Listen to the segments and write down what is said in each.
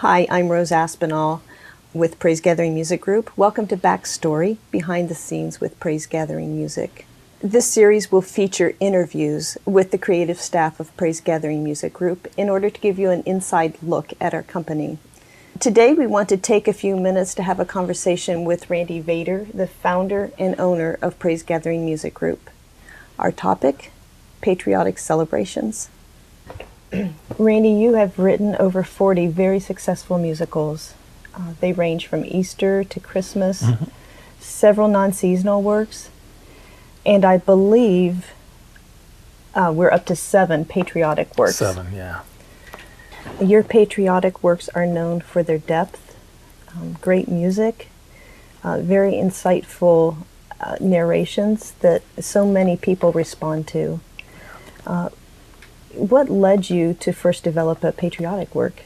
Hi, I'm Rose Aspinall with Praisegathering Music Group. Welcome to Backstory, Behind the Scenes with Praisegathering Music. This series will feature interviews with the creative staff of Praisegathering Music Group in order to give you an inside look at our company. Today we want to take a few minutes to have a conversation with Randy Vader, the founder and owner of Praisegathering Music Group. Our topic, Patriotic Celebrations. Randy, you have written over 40 very successful musicals. They range from Easter to Christmas, several non-seasonal works, and I believe we're up to 7 patriotic works. 7, yeah. Your patriotic works are known for their depth, great music, very insightful narrations that so many people respond to. What led you to first develop a patriotic work?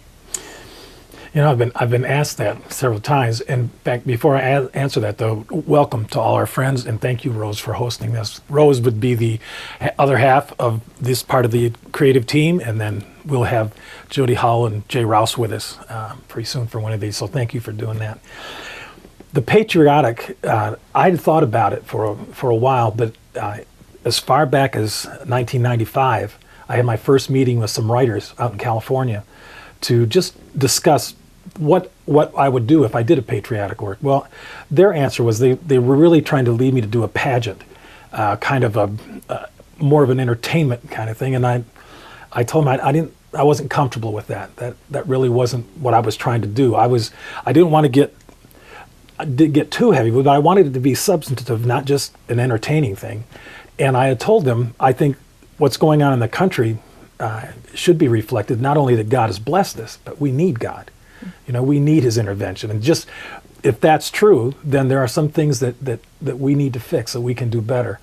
You know, I've been asked that several times. In fact, before I answer that, though, welcome to all our friends, and thank you, Rose, for hosting this. Rose would be the other half of this part of the creative team, and then we'll have Jody Howell and Jay Rouse with us pretty soon for one of these. So thank you for doing that. The patriotic, I had thought about it for a while, but as far back as 1995. I had my first meeting with some writers out in California to just discuss what I would do if I did a patriotic work. Well, their answer was they were really trying to lead me to do a pageant, kind of a more of an entertainment kind of thing. And I told them I wasn't comfortable with that. That really wasn't what I was trying to do. I didn't want to get too heavy, but I wanted it to be substantive, not just an entertaining thing. And I had told them, I think what's going on in the country should be reflected, not only that God has blessed us, but we need God. You know, we need his intervention. And just, if that's true, then there are some things that we need to fix so we can do better.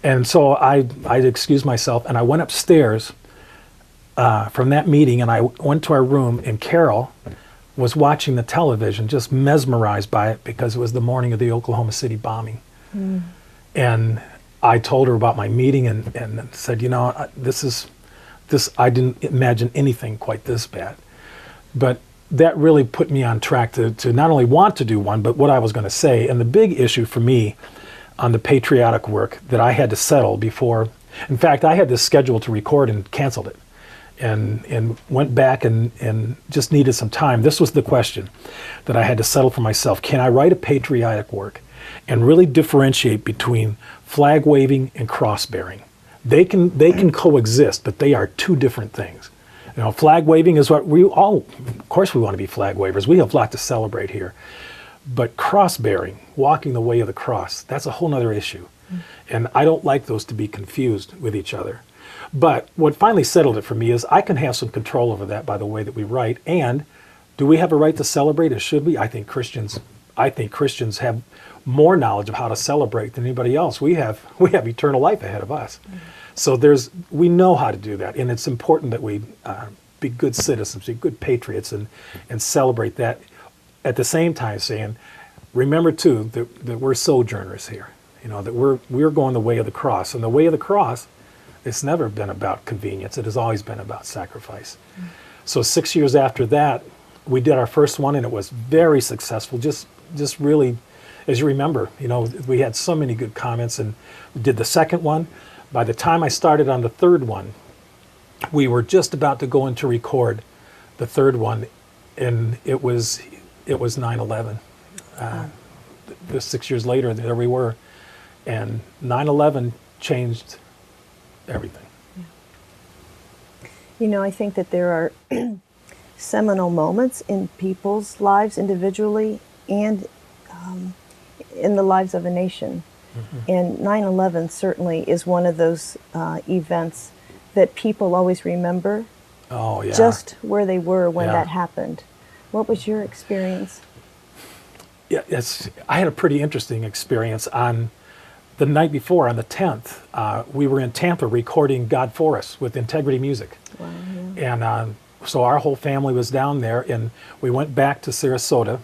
And so I excused myself and I went upstairs from that meeting, and I went to our room, and Carol was watching the television, just mesmerized by it because it was the morning of the Oklahoma City bombing. And I told her about my meeting and said, you know, this, I didn't imagine anything quite this bad. But that really put me on track to not only want to do one, but what I was going to say. And the big issue for me on the patriotic work that I had to settle before, in fact, I had this schedule to record and canceled it and went back and just needed some time. This was the question that I had to settle for myself. Can I write a patriotic work and really differentiate between flag waving and cross bearing? They can coexist, but they are two different things. You know, flag waving is what of course we want to be flag wavers. We have a lot to celebrate here. But cross bearing, walking the way of the cross, that's a whole nother issue. And I don't like those to be confused with each other. But what finally settled it for me is I can have some control over that by the way that we write. And do we have a right to celebrate, or should we? I think Christians have more knowledge of how to celebrate than anybody else. We have eternal life ahead of us. So we know how to do that, and it's important that we be good citizens, be good patriots, and celebrate that. At the same time, saying, remember too that we're sojourners here. You know, that we're going the way of the cross, and the way of the cross, it's never been about convenience. It has always been about sacrifice. So 6 years after that, we did our first one, and it was very successful. Just really. As you remember, you know, we had so many good comments, and we did the second one. By the time I started on the third one, we were just about to go in to record the third one, and it was 9/11. The 6 years later, there we were, and 9/11 changed everything. You know, I think that there are seminal moments in people's lives individually and in the lives of a nation. And 9/11 certainly is one of those events that people always remember. Oh, yeah. Just where they were when that happened. What was your experience? Yeah, I had a pretty interesting experience. On the night before, on the 10th, we were in Tampa recording God For Us with Integrity Music. Wow, yeah. And so our whole family was down there, and we went back to Sarasota,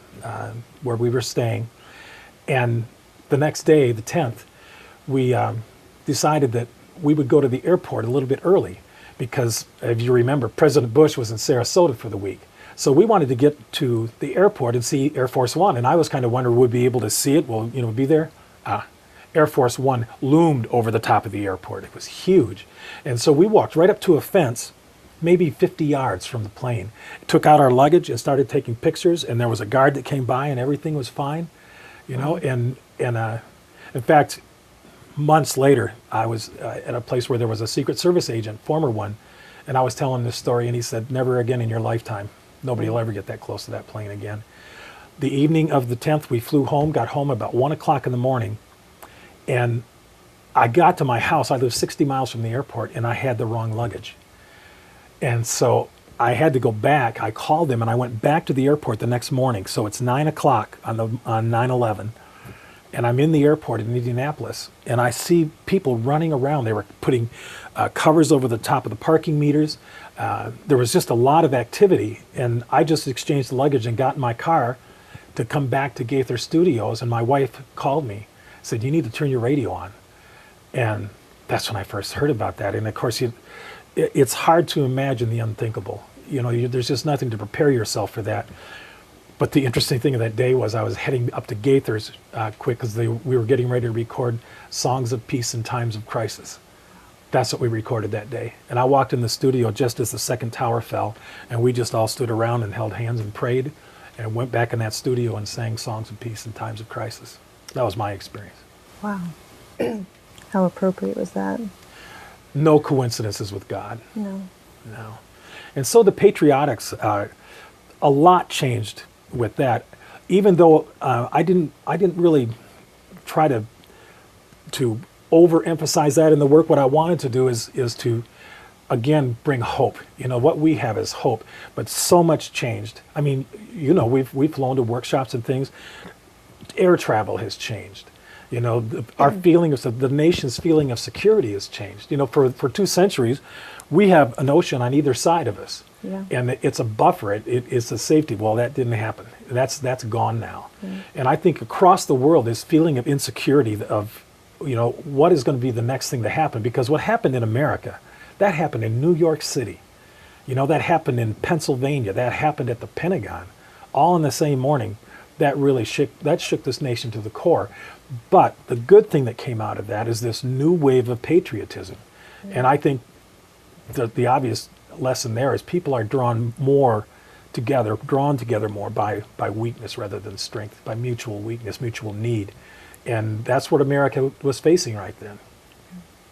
where we were staying. And the next day, the 10th, we decided that we would go to the airport a little bit early because, if you remember, President Bush was in Sarasota for the week. So we wanted to get to the airport and see Air Force One, and I was kind of wondering, would we be able to see it? Will, be there? Air Force One loomed over the top of the airport. It was huge. And so we walked right up to a fence, maybe 50 yards from the plane, took out our luggage and started taking pictures, and there was a guard that came by and everything was fine, and in fact, months later, I was at a place where there was a Secret Service agent, former one, and I was telling this story, and he said, never again in your lifetime. Nobody will ever get that close to that plane again. The evening of the 10th, we flew home, got home about 1 o'clock in the morning, and I got to my house. I live 60 miles from the airport, and I had the wrong luggage. And so I had to go back. I called them, and I went back to the airport the next morning. So it's 9 o'clock on 9/11, and I'm in the airport in Indianapolis, and I see people running around. They were putting covers over the top of the parking meters. There was just a lot of activity, and I just exchanged the luggage and got in my car to come back to Gaither Studios, and my wife called me, said, you need to turn your radio on. And that's when I first heard about that. And of course, it's hard to imagine the unthinkable. There's just nothing to prepare yourself for that. But the interesting thing of that day was I was heading up to Gaither's quick because we were getting ready to record Songs of Peace in Times of Crisis. That's what we recorded that day. And I walked in the studio just as the second tower fell, and we just all stood around and held hands and prayed, and went back in that studio and sang Songs of Peace in Times of Crisis. That was my experience. Wow. How appropriate was that? No coincidences with God. No. And so the Patriotics, a lot changed with that. Even though I didn't really try to overemphasize that in the work. What I wanted to do is to again bring hope. What we have is hope, but so much changed. I mean, we've flown to workshops and things. Air travel has changed. Our feeling of the nation's feeling of security has changed. For 2 centuries, we have an ocean on either side of us, and it's a buffer. It's a safety. Well, that didn't happen. That's gone now. And I think across the world, this feeling of insecurity of, what is going to be the next thing to happen? Because what happened in America, that happened in New York City. That happened in Pennsylvania. That happened at the Pentagon, all in the same morning. That really shook this nation to the core. But the good thing that came out of that is this new wave of patriotism. And I think the obvious lesson there is people are drawn together more by weakness rather than strength, by mutual weakness, mutual need. And that's what America was facing right then.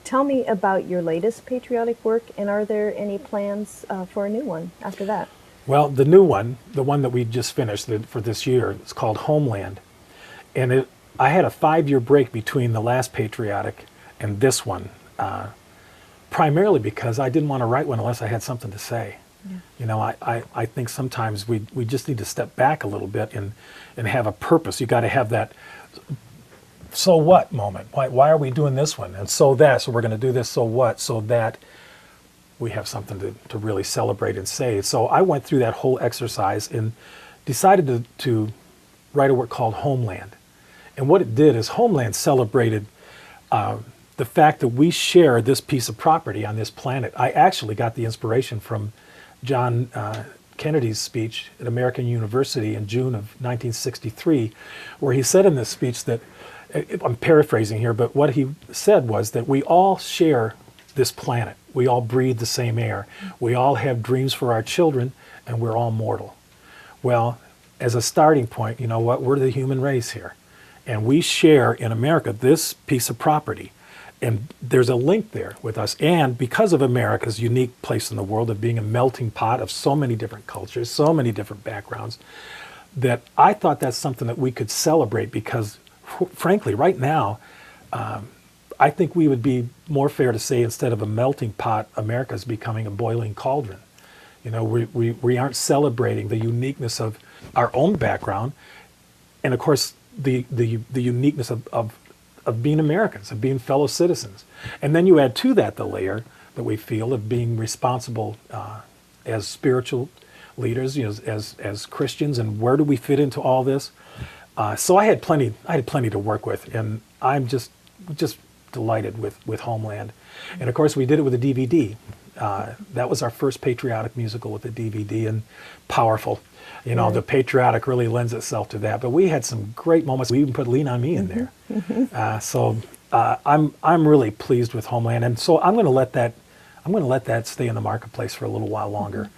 Tell me about your latest patriotic work, and are there any plans for a new one after that? Well, the new one, the one that we just finished for this year, is called Homeland. And I had a 5-year break between the last Patriotic and this one, primarily because I didn't want to write one unless I had something to say. Yeah. I think sometimes we just need to step back a little bit and have a purpose. You got to have that so what moment. Why are we doing this one? And so we're going to do this so what, so that we have something to really celebrate and say. So I went through that whole exercise and decided to write a work called Homeland. And what it did is Homeland celebrated the fact that we share this piece of property on this planet. I actually got the inspiration from John Kennedy's speech at American University in June of 1963, where he said in this speech that, I'm paraphrasing here, but what he said was that we all share this planet. We all breathe the same air. We all have dreams for our children, and we're all mortal. Well, as a starting point, you know what? We're the human race here. And we share in America this piece of property. And there's a link there with us. And because of America's unique place in the world of being a melting pot of so many different cultures, so many different backgrounds, that I thought that's something that we could celebrate because, frankly, right now, I think we would be more fair to say instead of a melting pot, America's becoming a boiling cauldron. You know, we aren't celebrating the uniqueness of our own background, and of course the uniqueness of being Americans, of being fellow citizens. And then you add to that the layer that we feel of being responsible as spiritual leaders, you know, as Christians, and where do we fit into all this? So I had plenty to work with, and I'm just delighted with Homeland. And of course we did it with a DVD. That was our first patriotic musical with a DVD, and powerful. You know, the patriotic really lends itself to that. But we had some great moments. We even put "Lean on Me" in there. I'm really pleased with Homeland, and so I'm going to let that stay in the marketplace for a little while longer.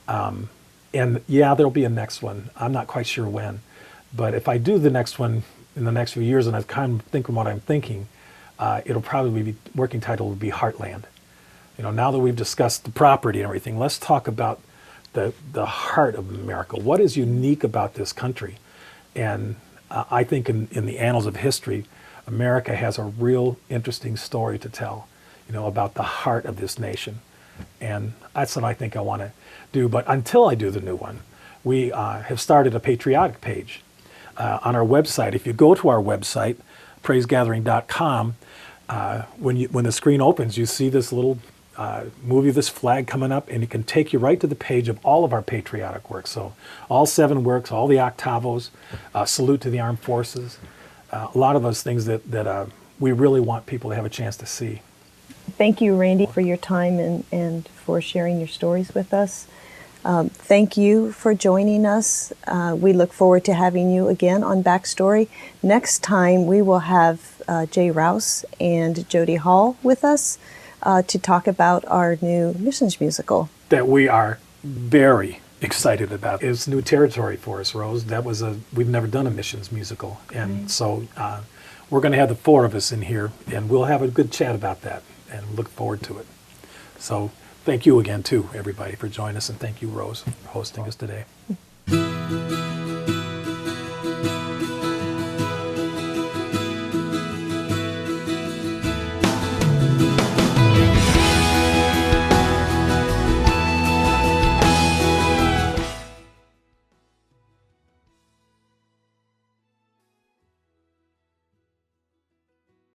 And yeah, there'll be a next one. I'm not quite sure when, but if I do the next one in the next few years, and I've kind of thinking what I'm thinking, it'll probably be, working title would be Heartland. You know, now that we've discussed the property and everything, let's talk about the heart of America. What is unique about this country? And I think in the annals of history, America has a real interesting story to tell, you know, about the heart of this nation. And that's what I think I want to do. But until I do the new one, we have started a Patriotic page on our website. If you go to our website, praisegathering.com, when the screen opens, you see this little movie, this flag coming up, and it can take you right to the page of all of our patriotic works. So all 7 works, all the octavos, Salute to the Armed Forces, a lot of those things that we really want people to have a chance to see. Thank you, Randy, for your time and for sharing your stories with us. Thank you for joining us. We look forward to having you again on Backstory. Next time, we will have Jay Rouse and Jody Hall with us to talk about our new missions musical. That we are very excited about. It's new territory for us, Rose. We've never done a missions musical. And so we're going to have the 4 of us in here, and we'll have a good chat about that and look forward to it. So thank you again, too, everybody, for joining us, and thank you, Rose, for hosting us today.